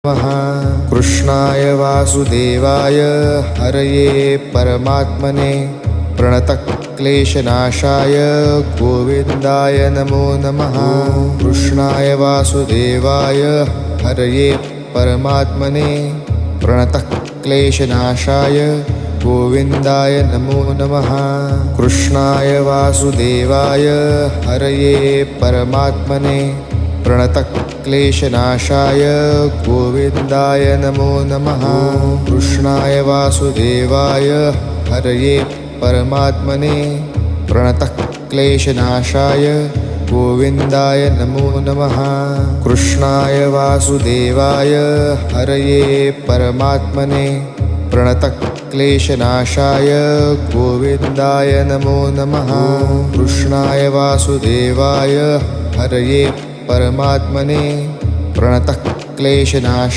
नमः। कृष्णाय वासुदेवाय हरये परमात्मने प्रणतक्लेशनाशाय गोविन्दाय नमो नमः। कृष्णाय वासुदेवाय हरये परमात्मने प्रणतक्लेशनाशाय गोविन्दाय नमो नमः। कृष्णाय वासुदेवाय हरये परमात्मने प्रणतक्लेशनाशाय गोविन्दाय नमो नमः। कृष्णाय वासुदेवाय हरये परमात्मने प्रणतक्लेशनाशाय गोविन्दाय नमो नमः। कृष्णाय वासुदेवाय हरये परमात्मने प्रणतक्लेशनाशाय गोविन्दाय नमो नमः। कृष्णाय वासुदेवाय हरये परमात्मने प्रणतक्लेशनाशाय